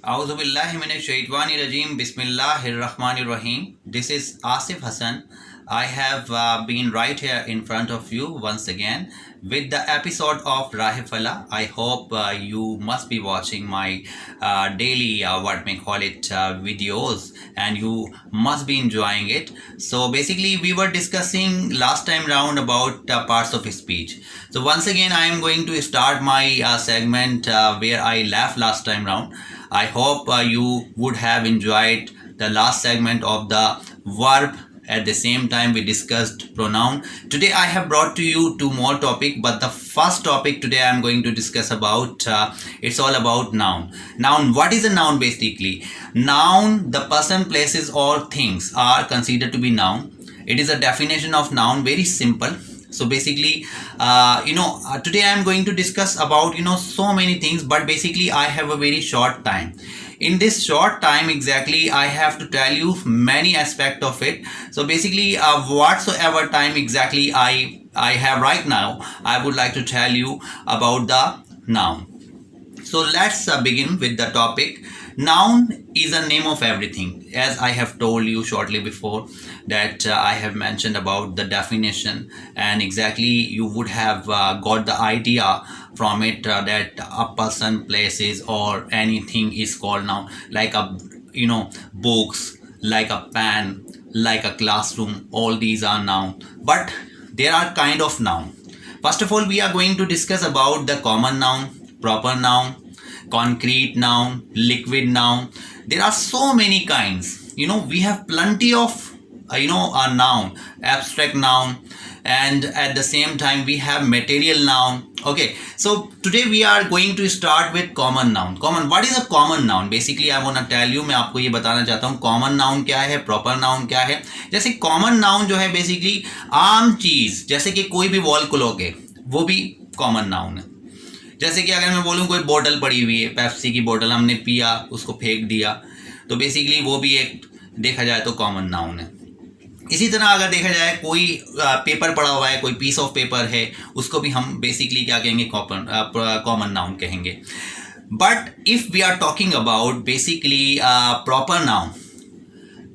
Auzubillahiminashaitanirajim. Bismillahirrahmanirrahim. This is Asif Hassan. I have been right here in front of you once again with the episode of Rahifala. I hope you must be watching my daily, videos, and you must be enjoying it. So basically, we were discussing last time round about parts of speech. So once again, I am going to start my segment where I left last time round. I hope you would have enjoyed the last segment of the verb. At the same time, we discussed pronoun. Today, I have brought to you two more topics, but the first topic today I am going to discuss about it's all about noun. Noun. What is a noun basically? Noun, the person, places, or things are considered to be noun. It is a definition of noun. Very simple. So basically today I am going to discuss about so many things, but basically I have a very short time. In this short time exactly I have to tell you many aspects of it. So basically whatsoever time exactly I have right now, I would like to tell you about the noun. So let's begin with the topic. Noun is a name of everything. As I have told you shortly before that I have mentioned about the definition, and exactly you would have got the idea from it that a person, places, or anything is called noun. Like a books, like a pen, like a classroom. All these are noun. But there are kind of noun. First of all, we are going to discuss about the common noun, proper noun, concrete noun, liquid noun. There are so many kinds. We have plenty of a noun, abstract noun, and at the same time we have material noun. Okay, so today we are going to start with common noun. Common, what is a common noun? Basically I want to tell you, मैं आपको ये बताना चाहता हूँ common noun क्या है, proper noun क्या है. जैसे common noun जो है basically आम चीज, जैसे कि कोई भी वॉल क्लॉक है, वो भी common noun है. जैसे कि अगर मैं बोलूँ कोई बोतल पड़ी हुई है, पेप्सी की बोतल, हमने पिया, उसको फेंक दिया, तो बेसिकली वो भी एक देखा जाए तो कॉमन नाउन है. इसी तरह अगर देखा जाए कोई पेपर पड़ा हुआ है, कोई पीस ऑफ पेपर है, उसको भी हम बेसिकली क्या कहेंगे, कॉमन नाउन कहेंगे. But if we are talking about basically proper noun,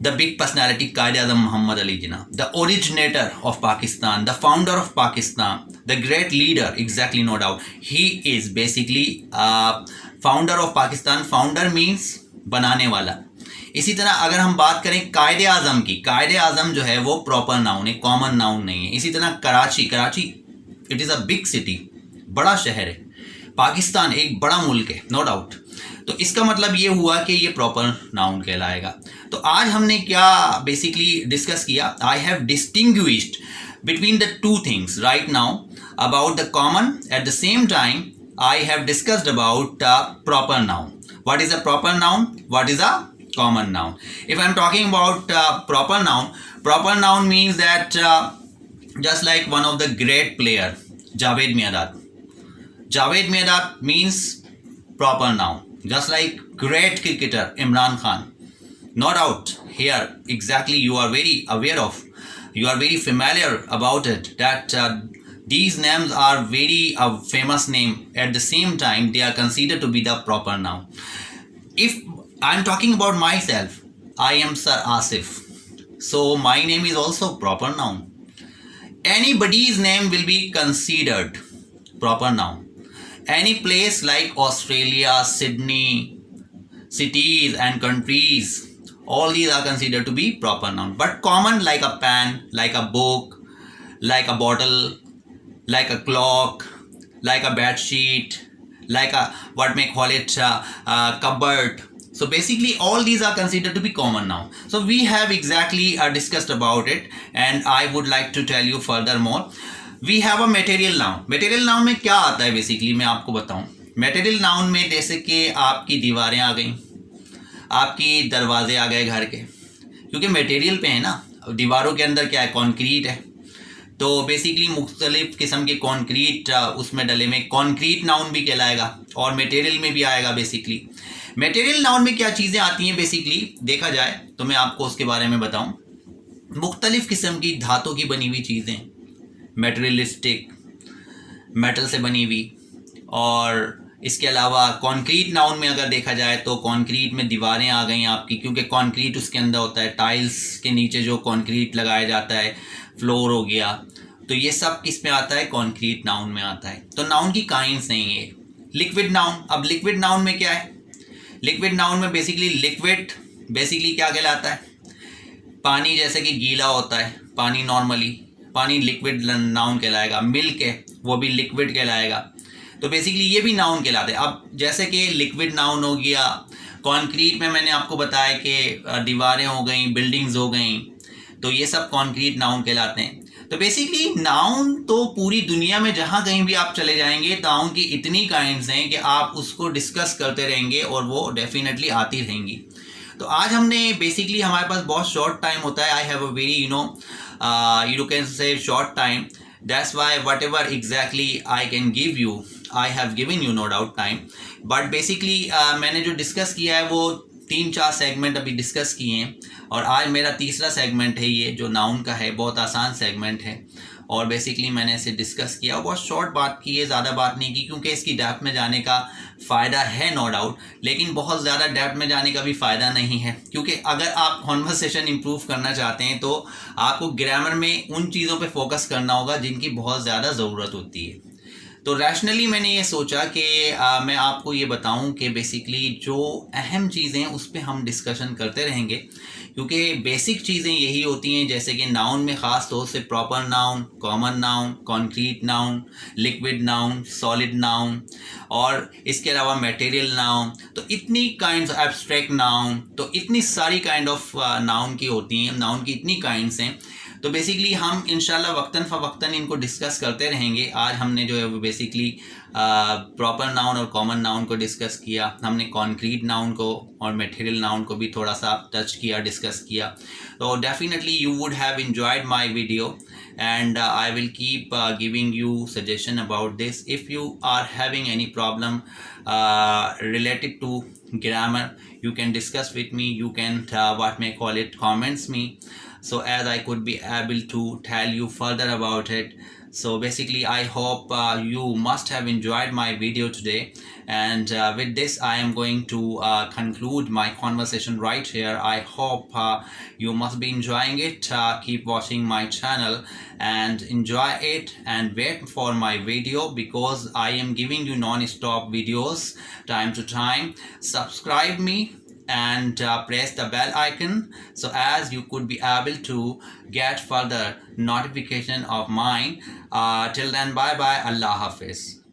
the big personality Quaid-e-Azam Muhammad Ali Jinnah, the originator of Pakistan, the founder of Pakistan, the great leader, exactly, no doubt. He is basically founder of Pakistan. Founder means बनाने वाला. इसी तरह अगर हम बात करें कायदे आजम की, कायदे आजम जो है वो प्रॉपर नाउन है, कॉमन नाउन नहीं है. इसी तरह Karachi, Karachi it is a big city, बड़ा शहर है. पाकिस्तान एक बड़ा मुल्क है, नो डाउट. तो इसका मतलब ये हुआ कि ये प्रॉपर नाउन कहलाएगा. तो आज हमने क्या बेसिकली डिस्कस किया, I have distinguished between the two things right now about the common. At the same time I have discussed about proper noun. What is a proper noun, what is a common noun. If I'm talking about proper noun means that just like one of the great player, Javed Miandad. Javed Miandad means proper noun. Just like great cricketer Imran Khan. No doubt here exactly you are very aware of, you are very familiar about it that these names are very famous name. At the same time they are considered to be the proper noun. If I'm talking about myself, I am Sir Asif, so my name is also proper noun. Anybody's name will be considered proper noun. Any place like Australia, Sydney, cities and countries, all these are considered to be proper noun. But common like a pen, like a book, like a bottle, like a clock, like a bed sheet, like a what may call it cupboard. So basically all these are considered to be common now. So we have exactly discussed about it, and I would like to tell you furthermore. We have a material noun. Material noun में क्या आता है basically मैं आपको बताऊं. Material noun में जैसे कि आपकी दीवारें आ गई, आपकी दरवाजे आ गए घर के, क्योंकि मटेरियल पे है ना. दीवारों के अंदर क्या है, कॉन्क्रीट है, तो बेसिकली मुख्तलिफ किस्म के कॉन्क्रीट उसमें डले में कॉन्क्रीट नाउन भी कहलाएगा, और मटेरियल में भी आएगा. बेसिकली मटेरियल नाउन में क्या चीज़ें आती हैं बेसिकली देखा जाए तो मैं आपको उसके बारे में बताऊं. मुख्तलिफ किस्म की धातु की बनी हुई चीज़ें, मटेरियलिस्टिक, मेटल से बनी हुई, और इसके अलावा कंक्रीट नाउन में अगर देखा जाए तो कंक्रीट में दीवारें आ गई आपकी, क्योंकि कंक्रीट उसके अंदर होता है, टाइल्स के नीचे जो कंक्रीट लगाया जाता है, फ्लोर हो गया, तो ये सब किस में आता है, कंक्रीट नाउन में आता है। तो नाउन की काइंड्स नहीं है। लिक्विड नाउन, अब लिक्विड नाउन में क्या है, लिक्विड नाउन में बेसिकली लिक्विड बेसिकली क्या कहलाता है, पानी जैसे कि गीला होता है, पानी नॉर्मली पानी लिक्विड नाउन कहलाएगा। मिल्क है वो भी लिक्विड कहलाएगा। तो बेसिकली ये भी नाउन कहलाते हैं। अब जैसे कि लिक्विड नाउन हो गया, कंक्रीट में मैंने आपको बताया कि दीवारें हो गई, बिल्डिंग्स हो गई, तो ये सब कंक्रीट नाउन कहलाते हैं। तो बेसिकली नाउन तो पूरी दुनिया में जहाँ कहीं भी आप चले जाएंगे, नाउन की इतनी काइंड्स हैं कि आप उसको डिस्कस करते रहेंगे और वो डेफिनेटली आती रहेंगी। तो आज हमने बेसिकली, हमारे पास बहुत शॉर्ट टाइम होता है, I have a very you can say short time, that's why whatever exactly I can give you, I have given you no doubt time, but basically मैंने जो डिस्कस किया है वो 3-4 सेगमेंट अभी डिस्कस किए हैं, और आज मेरा तीसरा सेगमेंट है ये जो नाउन का है, बहुत आसान सेगमेंट है, और बेसिकली मैंने इसे डिस्कस किया, बहुत शॉर्ट बात की है, ज़्यादा बात नहीं की, क्योंकि इसकी डेप्थ में जाने का फ़ायदा है नो डाउट, लेकिन बहुत ज़्यादा डेप्थ में जाने का भी फ़ायदा नहीं है, क्योंकि अगर आप कॉन्वर्सेशन इंप्रूव करना चाहते हैं तो आपको ग्रामर में उन चीज़ों पे फोकस करना होगा जिनकी बहुत ज़्यादा ज़रूरत होती है। तो रैशनली मैंने ये सोचा कि मैं आपको ये बताऊं कि बेसिकली जो अहम चीज़ें हैं उस पर हम डिस्कशन करते रहेंगे, क्योंकि बेसिक चीज़ें यही होती हैं, जैसे कि नाउन में ख़ास तौर से proper noun, common noun, concrete noun, liquid noun, solid noun, और इसके अलावा मटेरियल नाउन, तो इतनी काइंड्स, एब्स्ट्रैक्ट नाउन, तो इतनी सारी काइंड ऑफ नाउन की होती हैं, नाउन की इतनी काइंड्स हैं। तो बेसिकली हम इंशाल्लाह वक्तन फ़वक्तन इनको डिस्कस करते रहेंगे। आज हमने जो है वो बेसिकली प्रॉपर नाउन और कॉमन नाउन को डिस्कस किया, हमने कॉन्क्रीट नाउन को और मटेरियल नाउन को भी थोड़ा सा टच किया, डिस्कस किया। तो definitely you would have enjoyed my video, and I will keep giving you suggestion about this. If you are having any problem related to grammar, you can discuss with me, you can what may call it, comments me, so as I could be able to tell you further about it. So basically I hope you must have enjoyed my video today, and with this I am going to conclude my conversation right here. I hope you must be enjoying it. Keep watching my channel and enjoy it, and wait for my video, because I am giving you non-stop videos time to time. Subscribe me and press the bell icon, so as you could be able to get further notification of mine. Till then, bye bye, Allah Hafiz.